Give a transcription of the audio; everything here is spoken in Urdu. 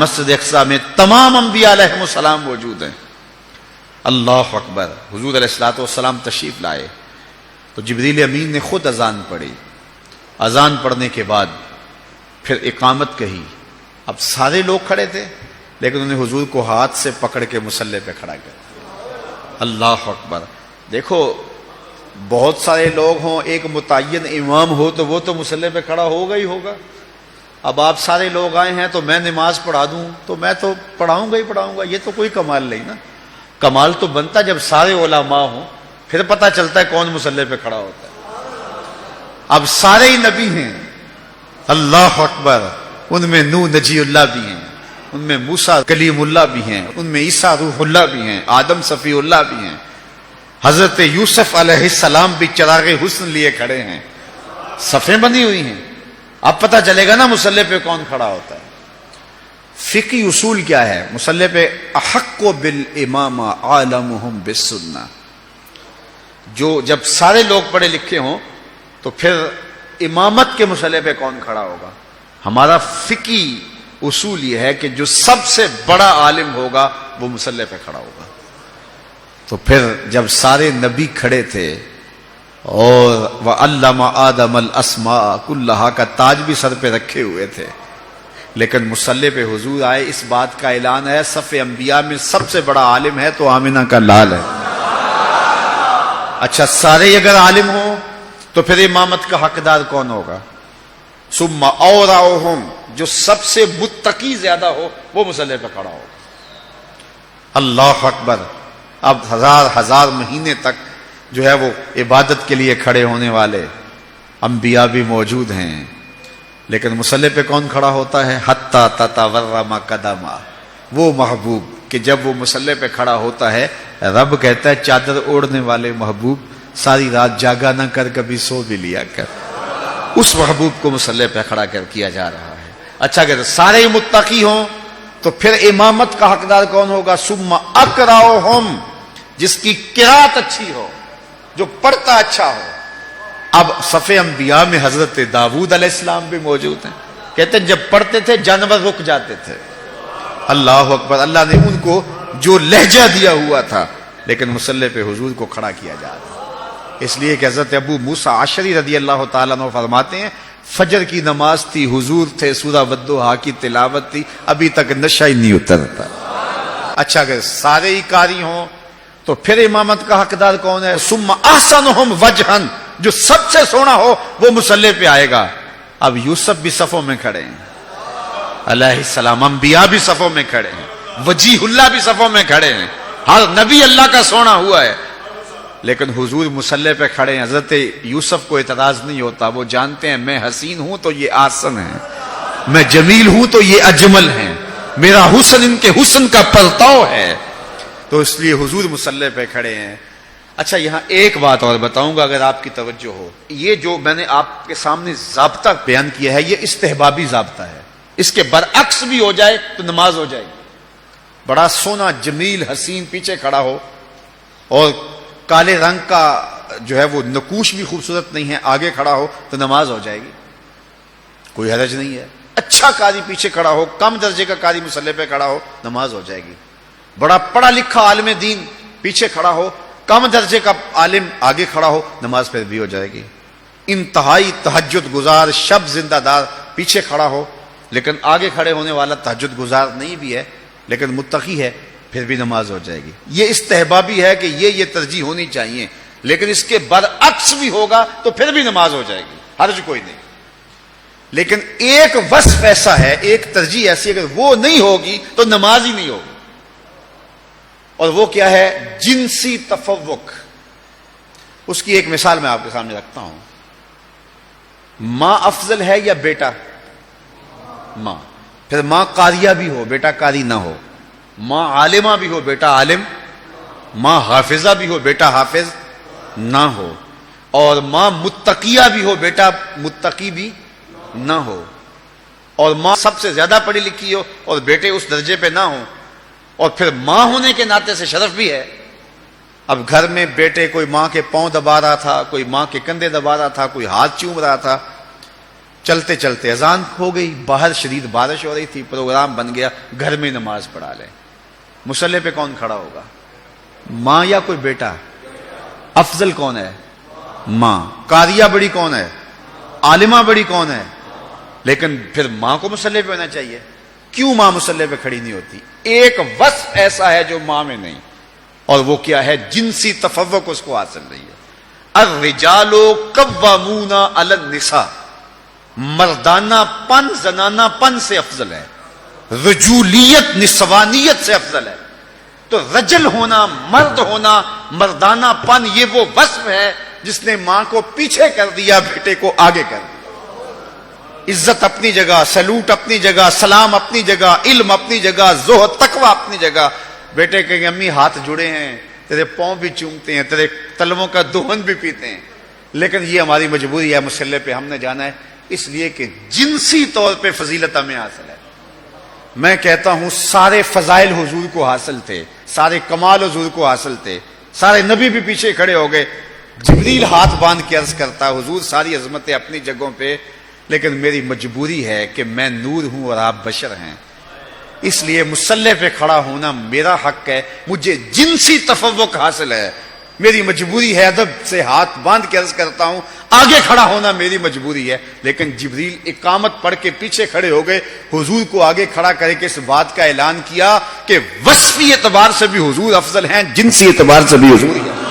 مسجد اقصی میں تمام انبیاء علیہم السلام موجود ہیں. اللہ اکبر. حضور علیہ الصلوۃ والسلام تشریف لائے تو جبریل امین نے خود اذان پڑھی. اذان پڑھنے کے بعد پھر اقامت کہی. اب سارے لوگ کھڑے تھے لیکن انہوں نے حضور کو ہاتھ سے پکڑ کے مصلی پہ کھڑا کیا. اللہ اکبر. دیکھو بہت سارے لوگ ہوں، ایک متعین امام ہو تو وہ تو مصلی پہ کھڑا ہوگا ہی ہوگا. اب آپ سارے لوگ آئے ہیں تو میں نماز پڑھا دوں تو میں تو پڑھاؤں گا ہی پڑھاؤں گا. یہ تو کوئی کمال نہیں نا. کمال تو بنتا جب سارے علماء ہوں، پھر پتہ چلتا ہے کون مصلی پہ کھڑا ہوتا ہے. اب سارے ہی نبی ہیں. اللہ اکبر. ان میں نوح نجی اللہ بھی ہیں، ان میں موسیٰ کلیم اللہ بھی ہیں، ان میں عیسیٰ روح اللہ بھی ہیں، آدم صفی اللہ بھی ہیں، حضرت یوسف علیہ السلام بھی چراغ حسن لیے کھڑے ہیں. صفیں بنی ہوئی ہیں. اب پتہ چلے گا نا مصلی پہ کون کھڑا ہوتا ہے. فقہی اصول کیا ہے؟ مصلی پہ احق بالامام عالمہم بالسنہ. جو جب سارے لوگ پڑھے لکھے ہوں تو پھر امامت کے مصلی پہ کون کھڑا ہوگا؟ ہمارا فقہی اصول یہ ہے کہ جو سب سے بڑا عالم ہوگا وہ مصلی پہ کھڑا ہوگا. تو پھر جب سارے نبی کھڑے تھے اور وَعَلَّمَ آدَمَ الْأَسْمَاءَ كُلَّهَا کا تاج بھی سر پہ رکھے ہوئے تھے، لیکن مصلی پہ حضور آئے. اس بات کا اعلان ہے صف انبیاء میں سب سے بڑا عالم ہے تو آمنہ کا لال ہے. اچھا سارے اگر عالم ہوں تو پھر امامت کا حقدار کون ہوگا؟ ثم اورعہم، جو سب سے متقی زیادہ ہو وہ مصلی پہ کھڑا ہوگا. اللہ اکبر. اب ہزار مہینے تک جو ہے وہ عبادت کے لیے کھڑے ہونے والے انبیاء بھی موجود ہیں، لیکن مصلی پہ کون کھڑا ہوتا ہے؟ حتی تتورم قدما. وہ محبوب کہ جب وہ مصلی پہ کھڑا ہوتا ہے رب کہتا ہے چادر اوڑھنے والے محبوب ساری رات جاگا نہ کر، کبھی سو بھی لیا کر. اس محبوب کو مصلی پہ کھڑا کر کیا جا رہا ہے. اچھا اگر سارے متقی ہوں تو پھر امامت کا حقدار کون ہوگا؟ ثم اقرأہم، جس کی قرات اچھی ہو، جو پڑھتا اچھا ہو. اب صف انبیاء میں حضرت داؤد علیہ السلام بھی موجود ہیں. کہتے ہیں جب پڑھتے تھے جانور رک جاتے تھے. اللہ اکبر. اللہ نے ان کو جو لہجہ دیا ہوا تھا، لیکن مصلی پہ حضور کو کھڑا کیا جا رہا. اس لیے کہ حضرت ابو موسیٰ اشعری رضی اللہ تعالیٰ عنہ فرماتے ہیں فجر کی نماز تھی، حضور تھے، سورہ والضحیٰ کی تلاوت تھی، ابھی تک نشہ ہی نہیں اترتا. اچھا اگر سارے ہی قاری ہوں تو پھر امامت کا حقدار کون ہے؟ ثم احسنہم وجہا، جو سب سے سونا ہو وہ مصلی پہ آئے گا. اب یوسف بھی صفوں میں کھڑے ہیں علیہ السلام، انبیاء بھی صفوں میں کھڑے ہیں، وجیہ اللہ بھی صفوں میں کھڑے ہیں، ہر نبی اللہ کا سونا ہوا ہے، لیکن حضور مصلی پہ کھڑے ہیں. حضرت یوسف کو اعتراض نہیں ہوتا. وہ جانتے ہیں میں حسین ہوں تو یہ آسن ہے، میں جمیل ہوں تو یہ اجمل ہیں، میرا حسن ان کے حسن کا پرتاؤ ہے. تو اس لیے حضور مصلی پہ کھڑے ہیں. اچھا یہاں ایک بات اور بتاؤں گا اگر آپ کی توجہ ہو. یہ جو میں نے آپ کے سامنے ضابطہ بیان کیا ہے یہ استحبابی ضابطہ ہے. اس کے برعکس بھی ہو جائے تو نماز ہو جائے گی. بڑا سونا جمیل حسین پیچھے کھڑا ہو اور کالے رنگ کا جو ہے وہ نقوش بھی خوبصورت نہیں ہے آگے کھڑا ہو تو نماز ہو جائے گی، کوئی حرج نہیں ہے. اچھا قاری پیچھے کھڑا ہو، کم درجے کا قاری مصلی پہ کھڑا ہو، نماز ہو جائے گی. بڑا پڑھا لکھا عالم دین پیچھے کھڑا ہو، کم درجے کا عالم آگے کھڑا ہو، نماز پھر بھی ہو جائے گی. انتہائی تہجد گزار شب زندہ دار پیچھے کھڑا ہو لیکن آگے کھڑے ہونے والا تہجد گزار نہیں بھی ہے لیکن متقی ہے، پھر بھی نماز ہو جائے گی. یہ استحبابی ہے کہ یہ ترجیح ہونی چاہیے، لیکن اس کے برعکس بھی ہوگا تو پھر بھی نماز ہو جائے گی، حرج کوئی نہیں. لیکن ایک وصف ایسا ہے، ایک ترجیح ایسی اگر وہ نہیں ہوگی تو نماز ہی نہیں ہوگی. اور وہ کیا ہے؟ جنسی تفوق. اس کی ایک مثال میں آپ کے سامنے رکھتا ہوں. ماں افضل ہے یا بیٹا؟ ماں. پھر ماں قاریہ بھی ہو بیٹا قاری نہ ہو، ماں عالمہ بھی ہو بیٹا عالم، ماں حافظہ بھی ہو بیٹا حافظ نہ ہو، اور ماں متقیہ بھی ہو بیٹا متقی بھی نہ ہو، اور ماں سب سے زیادہ پڑھی لکھی ہو اور بیٹے اس درجے پہ نہ ہوں. اور پھر ماں ہونے کے ناطے سے شرف بھی ہے. اب گھر میں بیٹے کوئی ماں کے پاؤں دبا رہا تھا، کوئی ماں کے کندھے دبا رہا تھا، کوئی ہاتھ چوم رہا تھا، چلتے چلتے اذان ہو گئی، باہر شدید بارش ہو رہی تھی، پروگرام بن گیا گھر میں نماز پڑھا لیں۔ مصلی پہ کون کھڑا ہوگا؟ ماں یا کوئی بیٹا؟ افضل کون ہے؟ ماں۔ قاریہ بڑی کون ہے؟ عالمہ بڑی کون ہے؟ لیکن پھر ماں کو مصلی پہ ہونا چاہیے۔ کیوں ماں مصلی پہ کھڑی نہیں ہوتی؟ ایک وصف ایسا ہے جو ماں میں نہیں، اور وہ کیا ہے؟ جنسی تفوق اس کو حاصل نہیں ہے۔ الرجال قوامون علی النساء، مردانہ پن زنانہ پن سے افضل ہے، رجولیت نسوانیت سے افضل ہے۔ تو رجل ہونا، مرد ہونا، مردانہ پن، یہ وہ وصف ہے جس نے ماں کو پیچھے کر دیا، بیٹے کو آگے کر دیا۔ عزت اپنی جگہ، سلوٹ اپنی جگہ، سلام اپنی جگہ، علم اپنی جگہ، زہد تقوی اپنی جگہ۔ بیٹے کہیں امی ہاتھ جڑے ہیں، تیرے پاؤں بھی چومتے ہیں، تیرے تلووں کا دہن بھی پیتے ہیں، لیکن یہ ہماری مجبوری ہے، مصلی پہ ہم نے جانا ہے، اس لیے کہ جنسی طور پہ فضیلت ہمیں حاصل ہے۔ میں کہتا ہوں سارے فضائل حضور کو حاصل تھے، سارے کمال حضور کو حاصل تھے، سارے نبی بھی پیچھے کھڑے ہو گئے، جبریل ہاتھ باندھ کے عرض کرتا حضور ساری عظمتیں اپنی جگہوں پہ، لیکن میری مجبوری ہے کہ میں نور ہوں اور آپ بشر ہیں، اس لیے مصلی پہ کھڑا ہونا میرا حق ہے، مجھے جنسی تفوق حاصل ہے، میری مجبوری ہے، ادب سے ہاتھ باندھ کے عرض کرتا ہوں آگے کھڑا ہونا میری مجبوری ہے۔ لیکن جبریل اقامت پڑھ کے پیچھے کھڑے ہو گئے، حضور کو آگے کھڑا کر کے اس بات کا اعلان کیا کہ وصفی اعتبار سے بھی حضور افضل ہیں، جنسی اعتبار سے بھی حضور ہیں۔